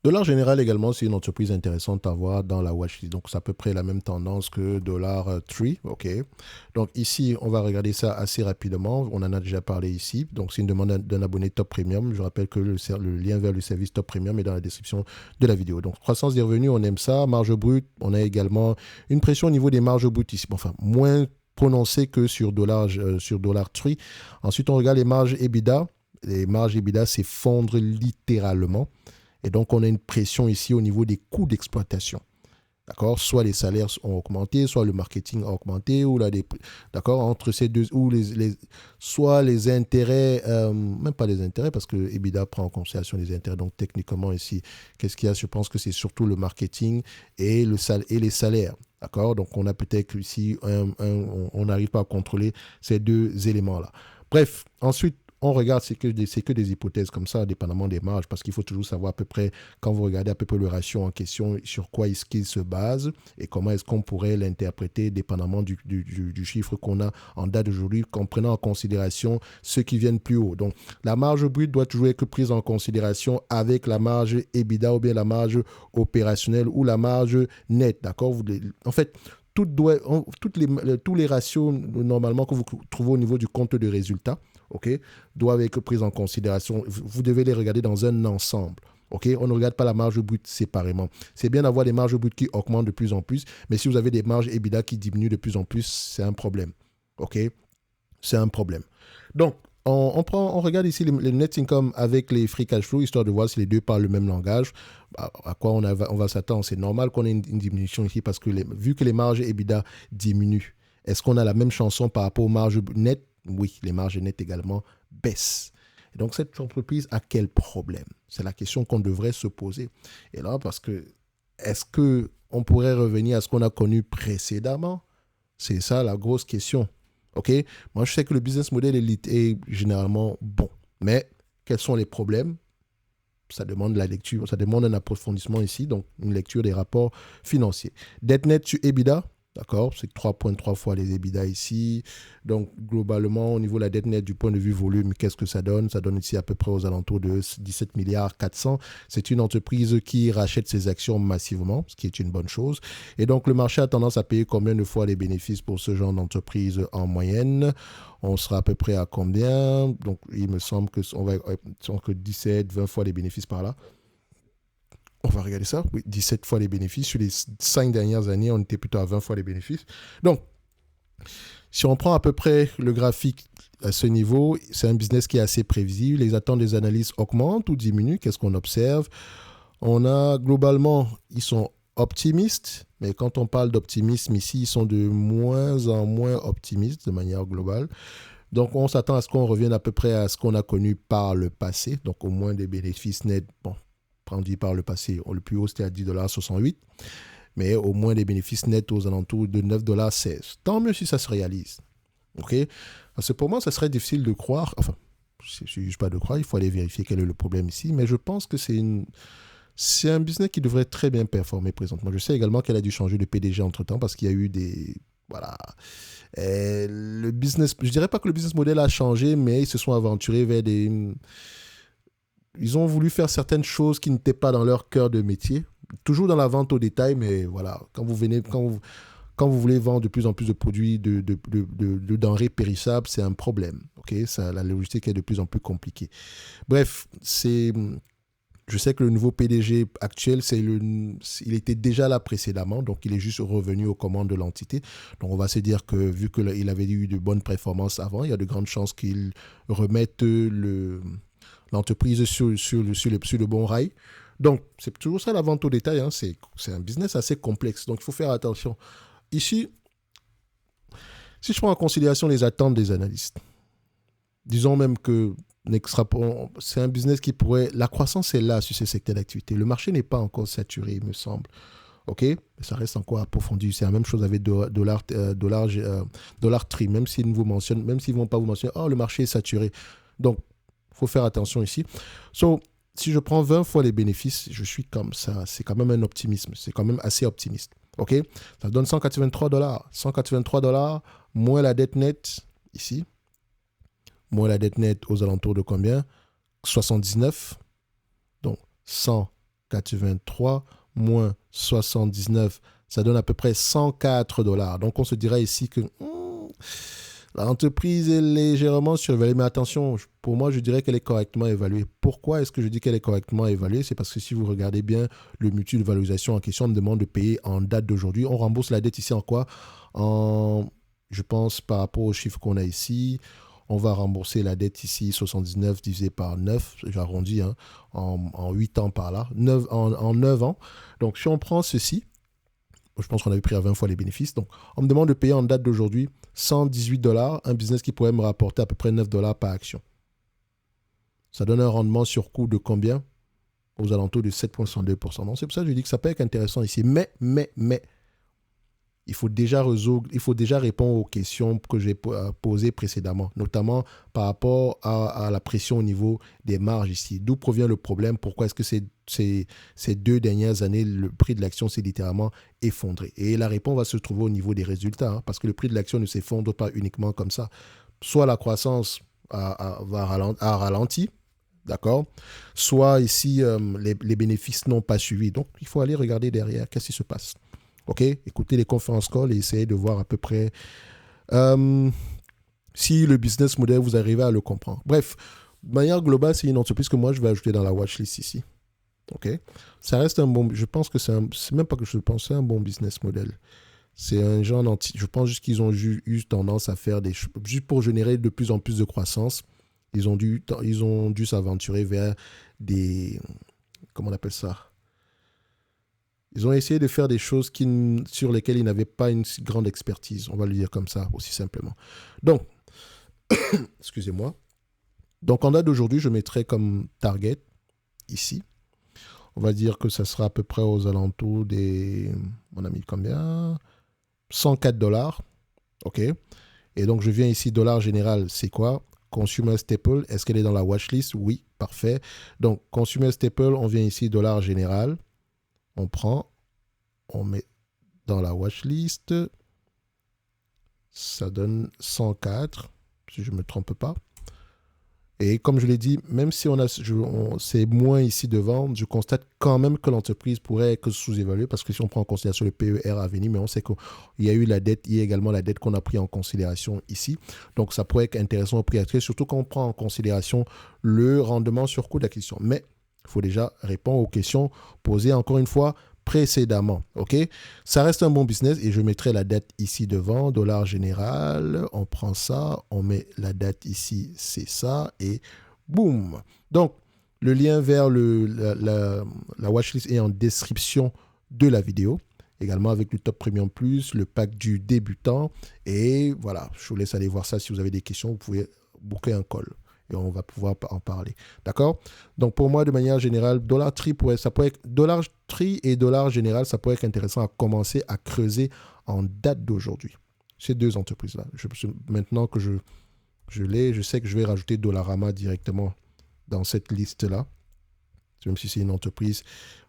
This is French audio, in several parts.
Dollar Général également, c'est une entreprise intéressante à voir dans la watchlist. Donc, c'est à peu près la même tendance que Dollar Tree. OK. Donc, ici, on va regarder ça assez rapidement. On en a déjà parlé ici. Donc, c'est une demande d'un abonné Top Premium. Je rappelle que le lien vers le service Top Premium est dans la description de la vidéo. Donc, croissance des revenus, on aime ça. Marge brute, on a également une pression au niveau des marges brutes ici. Bon, enfin, moins prononcée que sur Dollar Tree. Ensuite, on regarde les marges EBITDA. Les marges EBITDA s'effondrent littéralement. Et donc, on a une pression ici au niveau des coûts d'exploitation. D'accord. Soit les salaires ont augmenté, soit le marketing a augmenté, ou là, d'accord, entre ces deux, ou soit les intérêts, même pas les intérêts, parce que EBITDA prend en considération les intérêts. Donc, techniquement, ici, qu'est-ce qu'il y a? Je pense que c'est surtout le marketing et les salaires. D'accord. Donc, on a peut-être ici, on n'arrive pas à contrôler ces deux éléments-là. Bref, ensuite, on regarde, c'est que des hypothèses comme ça, dépendamment des marges, parce qu'il faut toujours savoir à peu près, quand vous regardez à peu près le ratio en question, sur quoi est-ce qu'il se base et comment est-ce qu'on pourrait l'interpréter dépendamment du chiffre qu'on a en date d'aujourd'hui, en prenant en considération ceux qui viennent plus haut. Donc, la marge brute doit toujours être prise en considération avec la marge EBITDA ou bien la marge opérationnelle ou la marge nette. D'accord? En fait, tous les ratios normalement que vous trouvez au niveau du compte de résultats, ok, doivent être prises en considération. Vous devez les regarder dans un ensemble. Ok, on ne regarde pas la marge brute séparément. C'est bien d'avoir des marges brutes qui augmentent de plus en plus, mais si vous avez des marges EBITDA qui diminuent de plus en plus, c'est un problème. Ok, c'est un problème. Donc, on regarde ici les net income avec les free cash flow, histoire de voir si les deux parlent le même langage. À quoi on va s'attendre? C'est normal qu'on ait une diminution ici parce que vu que les marges EBITDA diminuent, est-ce qu'on a la même chanson par rapport aux marges nettes? Oui, les marges nettes également baissent. Et donc, cette entreprise a quel problème? C'est la question qu'on devrait se poser. Et là, parce que est-ce qu'on pourrait revenir à ce qu'on a connu précédemment? C'est ça la grosse question. OK? Moi, je sais que le business model est généralement bon. Mais quels sont les problèmes? Ça demande la lecture, ça demande un approfondissement ici, donc une lecture des rapports financiers. Dette nette sur EBITDA, d'accord, c'est 3,3 fois les EBITDA ici. Donc, globalement, au niveau de la dette nette du point de vue volume, qu'est-ce que ça donne? Ça donne ici à peu près aux alentours de 17 milliards 400. C'est une entreprise qui rachète ses actions massivement, ce qui est une bonne chose. Et donc, le marché a tendance à payer combien de fois les bénéfices pour ce genre d'entreprise en moyenne? On sera à peu près à combien? Donc, il me semble que on va entre 17, 20 fois les bénéfices par là. On va regarder ça. Oui, 17 fois les bénéfices. Sur les 5 dernières années, on était plutôt à 20 fois les bénéfices. Donc, si on prend à peu près le graphique à ce niveau, c'est un business qui est assez prévisible. Les attentes des analystes augmentent ou diminuent. Qu'est-ce qu'on observe? On a globalement, ils sont optimistes, mais quand on parle d'optimisme ici, ils sont de moins en moins optimistes de manière globale. Donc, on s'attend à ce qu'on revienne à peu près à ce qu'on a connu par le passé, donc au moins des bénéfices nets, bon, dit par le passé, le plus haut c'était à 10,68 $, mais au moins des bénéfices nets aux alentours de 9,16 $. Tant mieux si ça se réalise. OK? Parce que pour moi, ça serait difficile de croire, enfin, je ne juge pas de croire, il faut aller vérifier quel est le problème ici, mais je pense que c'est un business qui devrait très bien performer présentement. Je sais également qu'elle a dû changer de PDG entre-temps parce qu'il y a eu des... Voilà. Le business, je dirais pas que le business model a changé, mais ils se sont aventurés vers des... Ils ont voulu faire certaines choses qui n'étaient pas dans leur cœur de métier. Toujours dans la vente au détail, mais voilà, quand vous voulez vendre de plus en plus de produits, de denrées périssables, c'est un problème. Okay, ça, la logistique est de plus en plus compliquée. Bref, je sais que le nouveau PDG actuel, il était déjà là précédemment, donc il est juste revenu aux commandes de l'entité. Donc on va se dire que vu qu'il avait eu de bonnes performances avant, il y a de grandes chances qu'il remette l'entreprise sur le bon rail. Donc c'est toujours ça la vente au détail, hein. C'est un business assez complexe, donc il faut faire attention. Ici, si je prends en considération les attentes des analystes, disons même que c'est un business qui pourrait... La croissance est là sur ce secteur d'activité. Le marché n'est pas encore saturé, il me semble. OK? Ça reste encore approfondi. C'est la même chose avec Dollar Tree, même s'ils ne vous mentionnent, même s'ils ne vont pas vous mentionner, oh, le marché est saturé. Donc, il faut faire attention ici. So, si je prends 20 fois les bénéfices, je suis comme ça. C'est quand même un optimisme. C'est quand même assez optimiste. OK? Ça donne 183 dollars. 183 dollars moins la dette nette ici. Moins la dette nette aux alentours de combien? 79. Donc, 100 83 moins 79, ça donne à peu près 104 $. Donc, on se dirait ici que l'entreprise est légèrement surévaluée. Mais attention, pour moi, je dirais qu'elle est correctement évaluée. Pourquoi est-ce que je dis qu'elle est correctement évaluée? C'est parce que si vous regardez bien le multiple de valorisation en question, on me demande de payer en date d'aujourd'hui. On rembourse la dette ici en quoi? Je pense, par rapport au chiffre qu'on a ici, on va rembourser la dette ici, 79 divisé par 9, j'arrondis, hein, en 8 ans par là, en 9 ans. Donc, si on prend ceci, je pense qu'on avait pris à 20 fois les bénéfices. Donc, on me demande de payer en date d'aujourd'hui 118 $, un business qui pourrait me rapporter à peu près 9 $ par action. Ça donne un rendement sur coût de combien? Aux alentours de 7,62%. Donc, c'est pour ça que je dis que ça peut être intéressant ici. Mais, il faut déjà répondre aux questions que j'ai posées précédemment, notamment par rapport à la pression au niveau des marges ici. D'où provient le problème? Pourquoi est-ce que ces 2 dernières années, le prix de l'action s'est littéralement effondré? Et la réponse va se trouver au niveau des résultats, hein, parce que le prix de l'action ne s'effondre pas uniquement comme ça. Soit la croissance a ralenti, d'accord? Soit ici, les bénéfices n'ont pas suivi. Donc, il faut aller regarder derrière qu'est-ce qui se passe. OK, écoutez les conférences call et essayez de voir à peu près si le business model, vous arrivez à le comprendre. Bref, de manière globale, c'est une entreprise que moi, je vais ajouter dans la watchlist ici. OK, ça reste un bon... Je pense que c'est même pas que je pense, c'est un bon business model. C'est un genre je pense juste qu'ils ont eu tendance à faire des choses... Juste pour générer de plus en plus de croissance, ils ont dû s'aventurer vers des... Comment on appelle ça? Ils ont essayé de faire des choses sur lesquelles ils n'avaient pas une si grande expertise. On va le dire comme ça, aussi simplement. Donc, excusez-moi. Donc, en date d'aujourd'hui, je mettrai comme target, ici. On va dire que ça sera à peu près aux alentours des... On a mis combien? 104 $. OK. Et donc, je viens ici, dollar général, c'est quoi? Consumer Staple, est-ce qu'elle est dans la watchlist? Oui, parfait. Donc, Consumer Staple, on vient ici, dollar général. On prend, on met dans la watchlist, ça donne 104, si je ne me trompe pas. Et comme je l'ai dit, même si c'est moins ici devant, je constate quand même que l'entreprise pourrait être sous-évaluée parce que si on prend en considération le PER à venir, mais on sait qu'il y a eu la dette, il y a également la dette qu'on a pris en considération ici. Donc ça pourrait être intéressant au prix actuel, surtout quand on prend en considération le rendement sur coût d'acquisition. Mais il faut déjà répondre aux questions posées encore une fois précédemment. OK? Ça reste un bon business et je mettrai la date ici devant, dollar général, on prend ça, on met la date ici, c'est ça, et boum! Donc, le lien vers la watchlist est en description de la vidéo, également avec le Top Premium Plus, le pack du débutant, et voilà, je vous laisse aller voir ça. Si vous avez des questions, vous pouvez booker un call. Et on va pouvoir en parler. D'accord? Donc, pour moi, de manière générale, Dollar Tree Dollar Tree et Dollar Général, ça pourrait être intéressant à commencer à creuser en date d'aujourd'hui. Ces 2 entreprises-là. Maintenant que je l'ai, je sais que je vais rajouter Dollarama directement dans cette liste-là. Même si c'est une entreprise.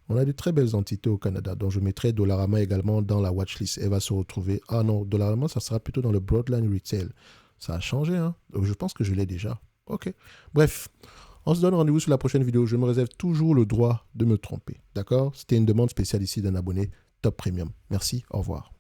On a de très belles entités au Canada. Donc, je mettrai Dollarama également dans la watchlist. Elle va se retrouver. Ah non, Dollarama, ça sera plutôt dans le Broadline Retail. Ça a changé, hein? Donc, je pense que je l'ai déjà. OK. Bref, on se donne rendez-vous sur la prochaine vidéo. Je me réserve toujours le droit de me tromper. D'accord? C'était une demande spéciale ici d'un abonné Top Premium. Merci, au revoir.